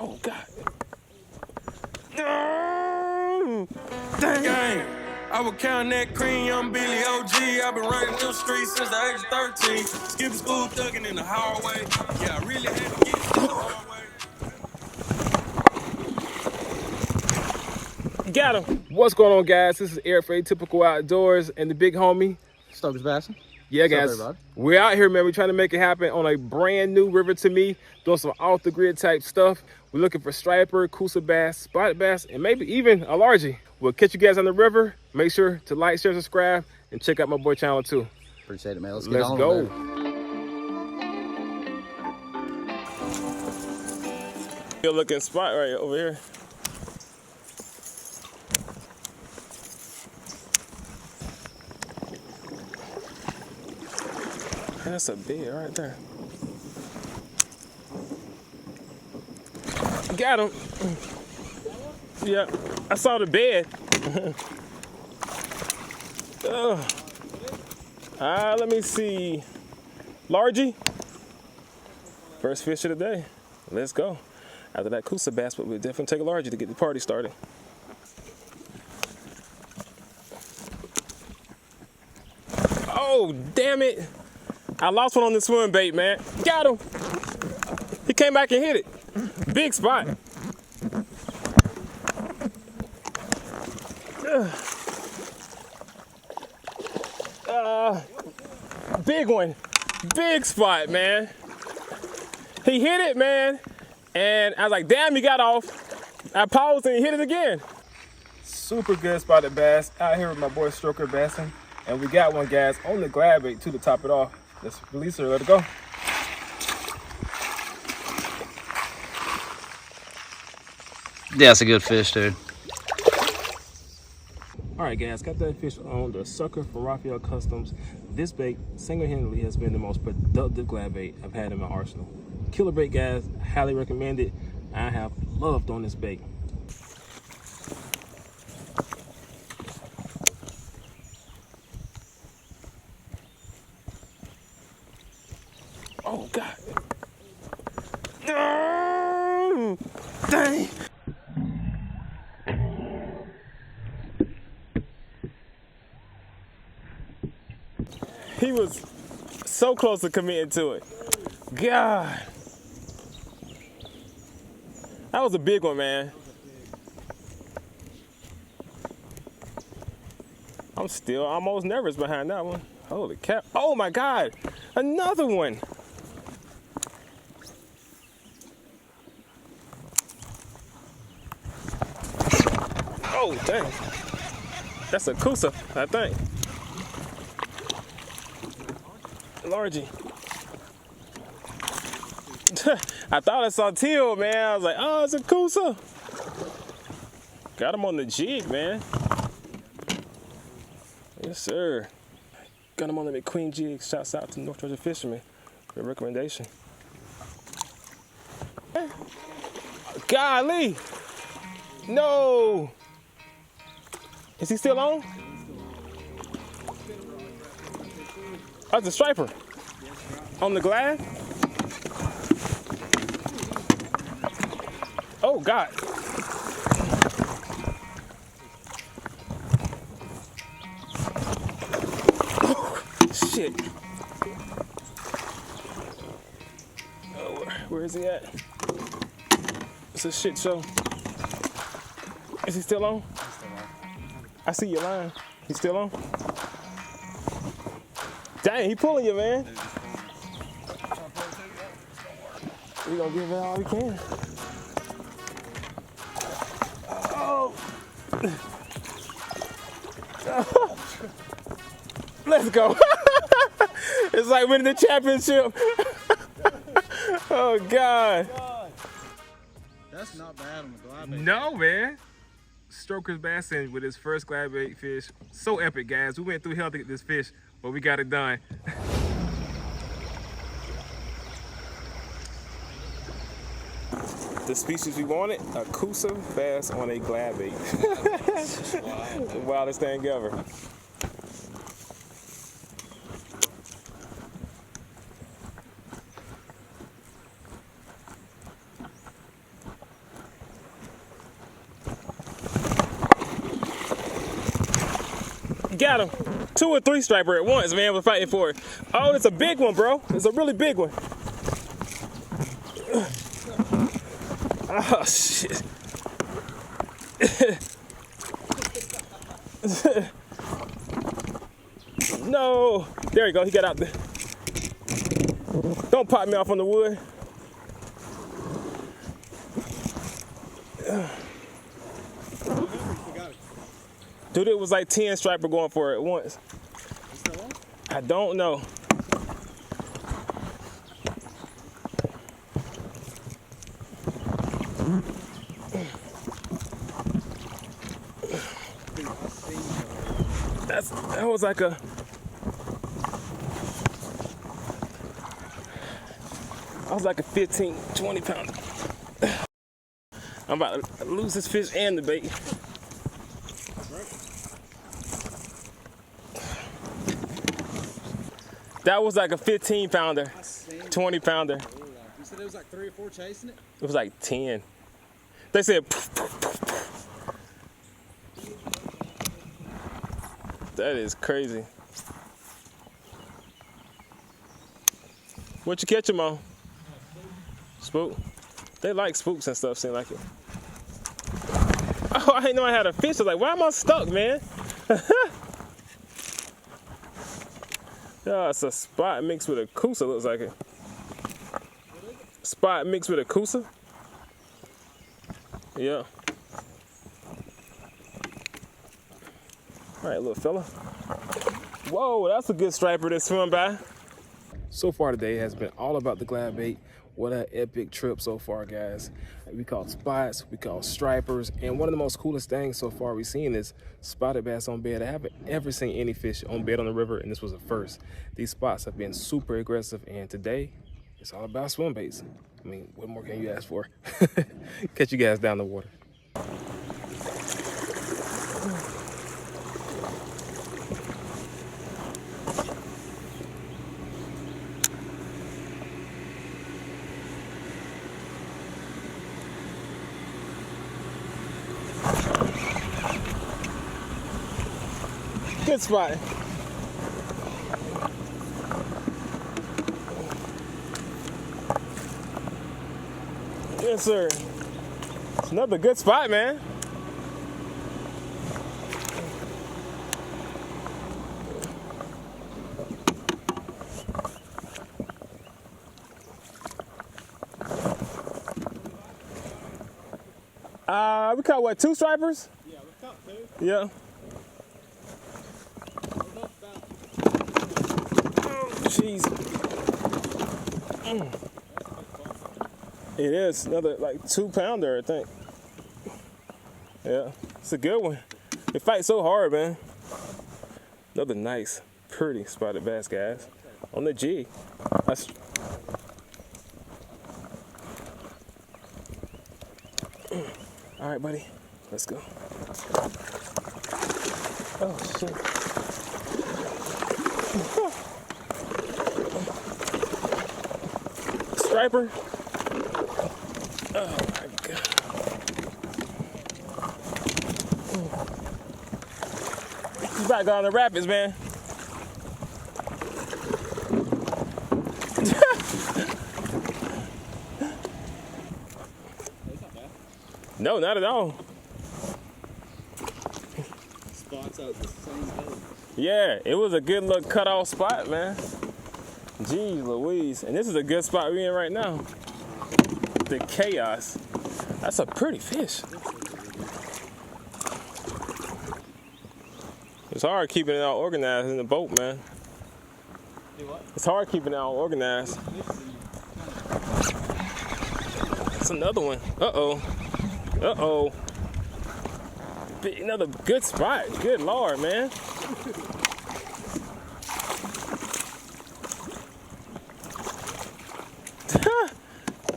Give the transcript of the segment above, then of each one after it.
Oh, God. No! Dang. Gang. I was counting that cream, young Billy OG. I've been running them streets since the age of 13. Skipping school, thugging in the hallway. Yeah, I really had to get it the hard way. Got him. What's going on, guys? This is Eric for Atypical Outdoors and the big homie. Stokers Bassin. Yeah, guys, we're out here, man. We're trying to make it happen on a brand new river to me, doing some off the grid type stuff. We're looking for striper, Coosa bass, spotted bass, and maybe even a largie. We'll catch you guys on the river. Make sure to like, share, subscribe, and check out my boy channel too. Appreciate it, man. Let's go. Good looking spot right over here. That's a big right there. Got him. Yeah, I saw the bed. Let me see. Largie. First fish of the day. Let's go. After that Coosa bass, but we'll definitely take a largie to get the party started. Oh, damn it. I lost one on the swim bait, man. Got him. He came back and hit it. Big spot. Big one. Big spot, man. He hit it, man. And I was like, damn, he got off. I paused and he hit it again. Super good spotted bass out here with my boy Stroker Bassin. And we got one, guys, on the glad bait too to top it off. Let's release her, let it go. Yeah, it's a good fish, dude. All right, guys, got that fish on the sucker from Raphael Customs. This bait single-handedly has been the most productive glad bait I've had in my arsenal. Killer bait, guys, highly recommend it. I have loved on this bait. Oh, God. No! Dang! He was so close to committing to it. God. That was a big one, man. I'm still almost nervous behind that one. Holy cow. Oh, my God. Another one. Oh, dang. That's a Coosa, I think. Largie. I thought I saw teal, man. I was like, oh, it's a Coosa. Got him on the jig, man. Yes, sir. Got him on the McQueen jig. Shouts out to North Georgia fishermen. Good recommendation. Golly. No. Is he still on? That's a striper. On the glad? Oh, God. Shit. Oh, where is he at? It's a shit show. Is he still on? I see your line. He's still on? Dang, he pulling you, man. We gonna give it all we can. Oh. Let's go. It's like winning the championship. Oh, God. That's not bad on the glad bait. No, man. Stroker's Bassin with his first glad bait fish. So epic, guys. We went through hell to get this fish, but we got it done. The species we wanted, a Coosa bass on a glad bait. Wildest thing ever. got him. 2 or 3 striper at once, man. We're fighting for it. Oh, it's a big one, bro. It's a really big one. Oh, shit. No. There you go. He got out there. Don't pop me off on the wood. Dude, it was like 10 striper going for it at once. I don't know. That was like a. I was like a 15, 20 pounder. I'm about to lose this fish and the bait. That was like a 15 pounder, 20 pounder. You said it was like 3 or 4 chasing it? It was like 10. They said, poof, poof, poof, poof. That is crazy. What you catch them on? Spook. They like spooks and stuff, seem like it. Oh, I didn't know I had a fish. I was like, why am I stuck, man? Oh, it's a spot mixed with a Coosa, looks like it. Spot mixed with a Coosa. Yeah. All right, little fella. Whoa, that's a good striper to swim by. So far today has been all about the glad bait. What an epic trip so far, guys. We caught spots, we caught stripers, and one of the most coolest things so far we've seen is spotted bass on bed. I haven't ever seen any fish on bed on the river, and this was a first. These spots have been super aggressive, and today it's all about swim baits. I mean, what more can you ask for? Catch you guys down the water. Good spot. Yes, sir. It's another good spot, man. We caught what, 2 stripers? Yeah, we caught 2. Yeah. Jeez. It is another like 2 pounder, I think. Yeah, it's a good one. It fights so hard, man. Another nice, pretty spotted bass, guys. On the jig. That's... All right, buddy. Let's go. Oh, shit. Striper. Oh my God. He's about to go on the rapids, man. No, not at all. Spots out the same hole. Yeah, it was a good little cut-off spot, man. Jeez Louise. And this is a good spot we're in right now. The chaos. That's a pretty fish. It's hard keeping it all organized in the boat, man. It's hard keeping it all organized. That's another one. Uh-oh. Uh-oh. Another good spot. Good Lord, man.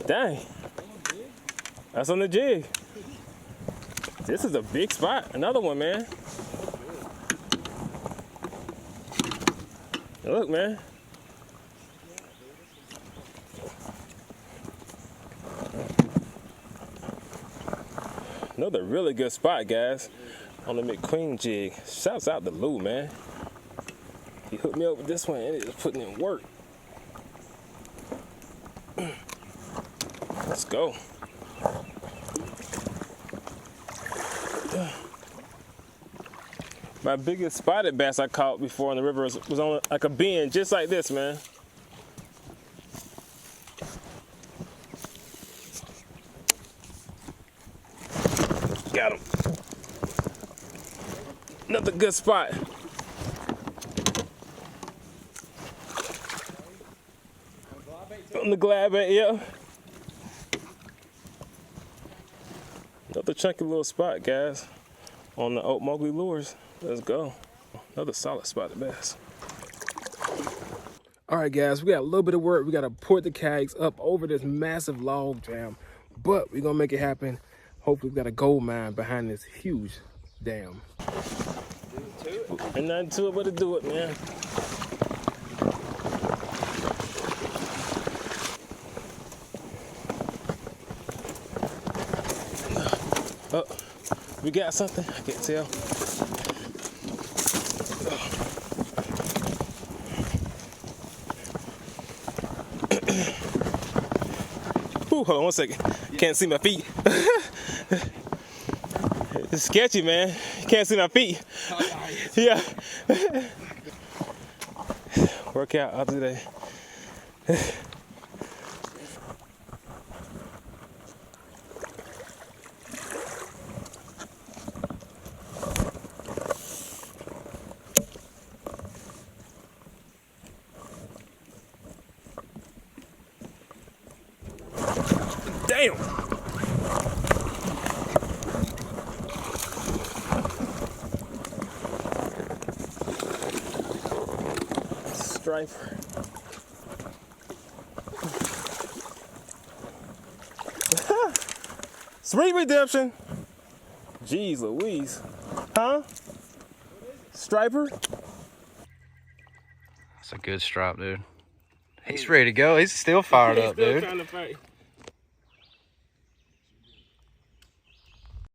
Dang. That's on the jig. This is a big spot. Another one, man. Look, man. Another really good spot, guys. on the McQueen jig. Shouts out to Lou, man. He hooked me up with this one and it was putting in work. Let's go. My biggest spotted bass I caught before in the river was on like a bend just like this, man. Got him. Another good spot. On the glad bait, yeah. Another chunky little spot, guys, on the Oak Mowgli lures. Let's go. Another solid spotted bass. All right, guys, we got a little bit of work. We got to port the kayaks up over this massive log jam, but we're going to make it happen. Hopefully, we got a gold mine behind this huge dam. Ain't nothing to it but to do it, man. Oh, we got something? I can't tell. Ooh, hold on 1 second. Can't see my feet. It's sketchy, man. Can't see my feet. Yeah. Work out all today. Damn! Striper. Sweet redemption. Jeez Louise. Huh? Striper? That's a good stripe, dude. He's ready to go. He's still fired up, dude. Trying to fight.